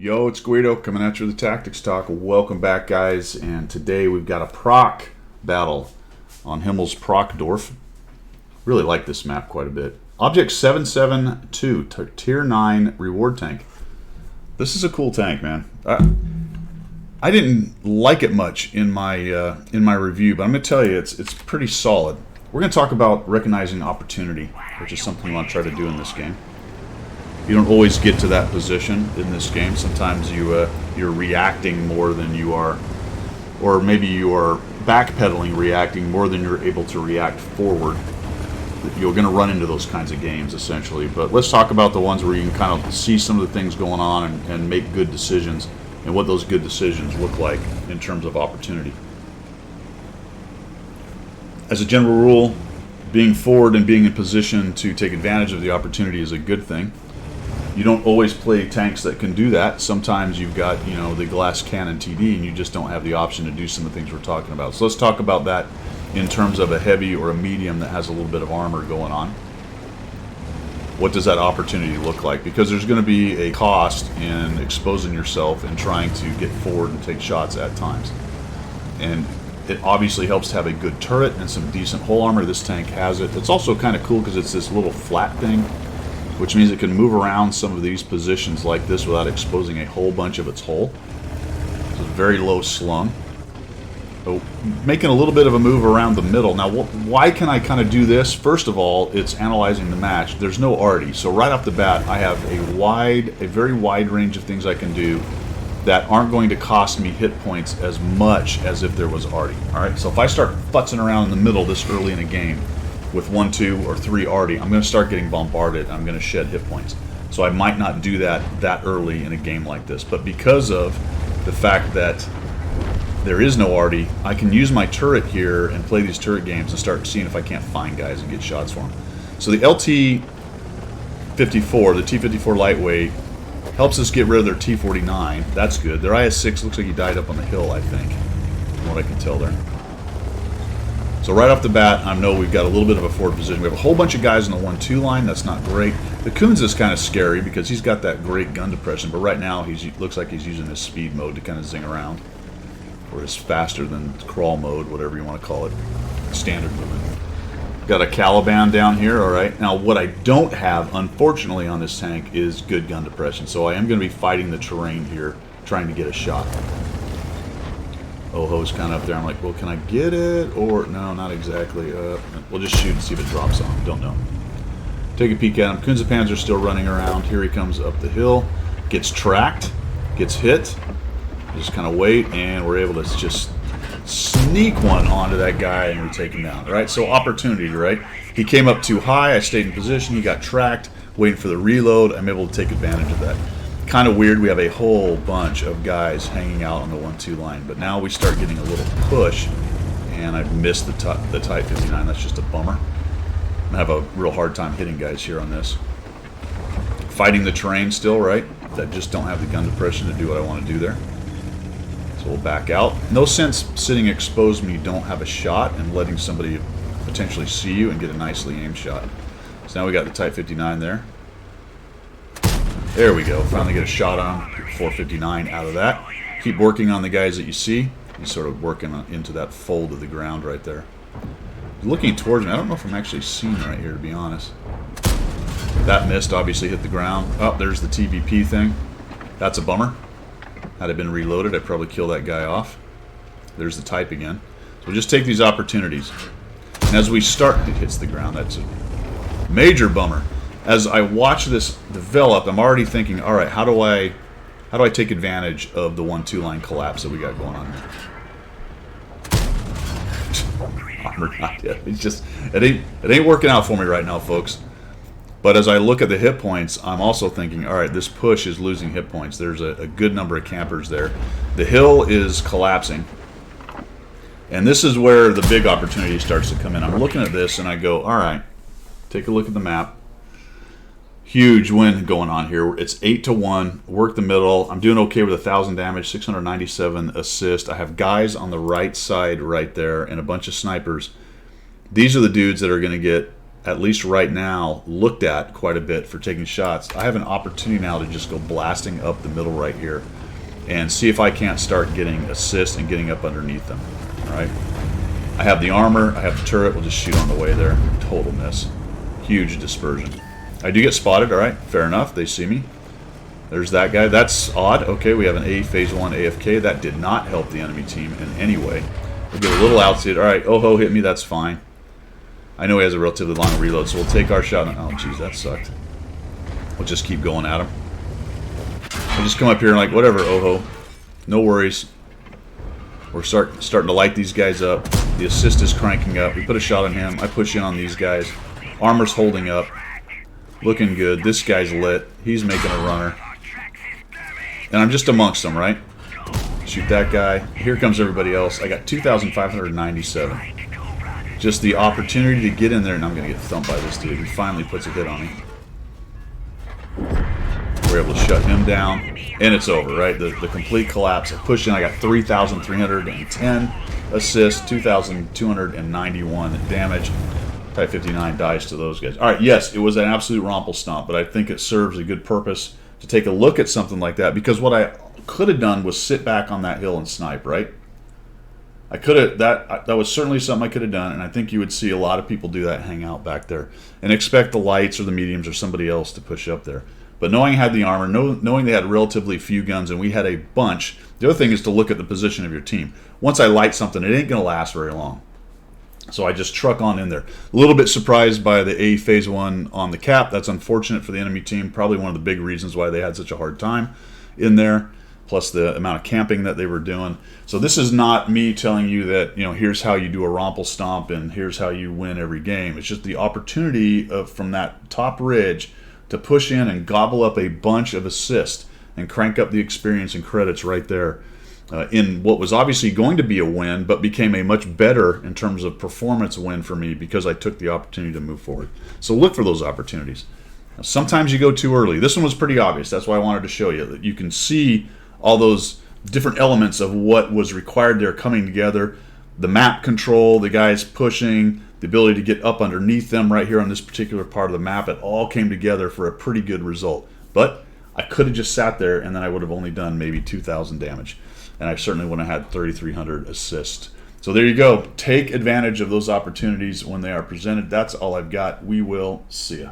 Yo, it's Guido coming at you with the Tactics Talk. Welcome back, guys. And today we've got a proc battle on Himmel's Procdorf. Really like this map quite a bit. Object 772, Tier 9 reward tank. This is a cool tank, man. I didn't like it much in my review, but I'm going to tell you it's pretty solid. We're going to talk about recognizing opportunity, which is something we want to try to do in this game. You don't always get to that position in this game. Sometimes you're reacting more than you are, or maybe you are backpedaling, reacting more than you're able to react forward. You're going to run into those kinds of games, essentially. But let's talk about the ones where you can kind of see some of the things going on and make good decisions, and what those good decisions look like in terms of opportunity. As a general rule, being forward and being in position to take advantage of the opportunity is a good thing. You don't always play tanks that can do that. Sometimes you've got, the glass cannon TD, and you just don't have the option to do some of the things we're talking about. So let's talk about that in terms of a heavy or a medium that has a little bit of armor going on. What does that opportunity look like? Because there's going to be a cost in exposing yourself and trying to get forward and take shots at times. And it obviously helps to have a good turret and some decent hull armor. This tank has it. It's also kind of cool because it's this little flat thing, which means it can move around some of these positions like this without exposing a whole bunch of its hull. It's very low slung. So making a little bit of a move around the middle. Now, why can I kind of do this? First of all, it's analyzing the match. There's no arty, so right off the bat, I have a very wide range of things I can do that aren't going to cost me hit points as much as if there was arty. All right, so if I start futzing around in the middle this early in a game with 1, 2, or 3 arty, I'm going to start getting bombarded. I'm going to shed hit points. So I might not do that early in a game like this. But because of the fact that there is no arty, I can use my turret here and play these turret games and start seeing if I can't find guys and get shots for them. So the LT-54, the T-54 lightweight, helps us get rid of their T-49. That's good. Their IS-6 looks like he died up on the hill, I think, from what I can tell there. So right off the bat, I know we've got a little bit of a forward position. We have a whole bunch of guys in the 1-2 line. That's not great. The Kunz is kind of scary because he's got that great gun depression, but right now he looks like he's using his speed mode to kind of zing around, or his faster than crawl mode, whatever you want to call it, standard movement. Got a Caliban down here, all right. Now, what I don't have, unfortunately, on this tank is good gun depression, so I am going to be fighting the terrain here, trying to get a shot. Oho's kind of up there. I'm like, well, can I get it? Or, no, not exactly. We'll just shoot and see if it drops on him. Don't know. Take a peek at him. Kunzenpanzer's still running around. Here he comes up the hill. Gets tracked. Gets hit. Just kind of wait, and we're able to just sneak one onto that guy, and we take him down. Right? So opportunity, right? He came up too high. I stayed in position. He got tracked. Waiting for the reload. I'm able to take advantage of that. Kind of weird, we have a whole bunch of guys hanging out on the 1-2 line, but now we start getting a little push, and I've missed the Type 59. That's just a bummer. I have a real hard time hitting guys here on this. Fighting the terrain still, right? That just don't have the gun depression to do what I want to do there. So we'll back out. No sense sitting exposed when you don't have a shot and letting somebody potentially see you and get a nicely aimed shot. So now we got the Type 59 there. There we go. Finally get a shot on him. 459 out of that. Keep working on the guys that you see. He's sort of working into that fold of the ground right there. Looking towards me. I don't know if I'm actually seeing right here, to be honest. That missed. Obviously hit the ground. Oh, there's the TVP thing. That's a bummer. Had it been reloaded, I'd probably kill that guy off. There's the Type again. So we'll just take these opportunities. And as we start, it hits the ground. That's a major bummer. As I watch this develop, I'm already thinking, all right, how do I take advantage of the 1-2 line collapse that we got going on here? Armor not yet. It's just it ain't working out for me right now, folks. But as I look at the hit points, I'm also thinking, all right, this push is losing hit points. There's a good number of campers there. The hill is collapsing. And this is where the big opportunity starts to come in. I'm looking at this and I go, all right, take a look at the map. Huge win going on here. It's 8-1. Work the middle. I'm doing okay with 1,000 damage, 697 assist. I have guys on the right side right there and a bunch of snipers. These are the dudes that are going to get at least right now, looked at quite a bit for taking shots. I have an opportunity now to just go blasting up the middle right here and see if I can't start getting assists and getting up underneath them. All right. I have the armor. I have the turret. We'll just shoot on the way there. Total miss. Huge dispersion. I do get spotted. All right. Fair enough. They see me. There's that guy. That's odd. Okay, we have an Phase 1 AFK. That did not help the enemy team in any way. We'll get a little outside. All right, Oho hit me. That's fine. I know he has a relatively long reload, so we'll take our shot. Oh, jeez, that sucked. We'll just keep going at him. We'll just come up here and like, whatever, Oho. No worries. We're starting to light these guys up. The assist is cranking up. We put a shot on him. I push in on these guys. Armor's holding up. Looking good. This guy's lit. He's making a runner. And I'm just amongst them, right? Shoot that guy. Here comes everybody else. I got 2,597. Just the opportunity to get in there, and I'm going to get thumped by this dude. He finally puts a hit on me. We're able to shut him down, and it's over, right? The complete collapse. I push in. I got 3,310 assists, 2,291 damage. Type 59 dice to those guys. All right, yes, it was an absolute romple stomp, but I think it serves a good purpose to take a look at something like that, because what I could have done was sit back on that hill and snipe, right? I could have, that was certainly something I could have done, and I think you would see a lot of people do that, hang out back there, and expect the lights or the mediums or somebody else to push up there. But knowing I had the armor, knowing they had relatively few guns and we had a bunch, the other thing is to look at the position of your team. Once I light something, it ain't going to last very long. So I just truck on in there. A little bit surprised by the Phase 1 on the cap. That's unfortunate for the enemy team. Probably one of the big reasons why they had such a hard time in there, plus the amount of camping that they were doing. So this is not me telling you that, you know, here's how you do a romple stomp and here's how you win every game. It's just the opportunity of, from that top ridge, to push in and gobble up a bunch of assists and crank up the experience and credits right there. In what was obviously going to be a win, but became a much better in terms of performance win for me because I took the opportunity to move forward. So look for those opportunities. Now, sometimes you go too early. This one was pretty obvious. That's why I wanted to show you that you can see all those different elements of what was required there coming together. The map control, the guys pushing, the ability to get up underneath them right here on this particular part of the map. It all came together for a pretty good result. But I could have just sat there and then I would have only done maybe 2,000 damage. And I certainly wouldn't have had 3,300 assists. So there you go. Take advantage of those opportunities when they are presented. That's all I've got. We will see ya.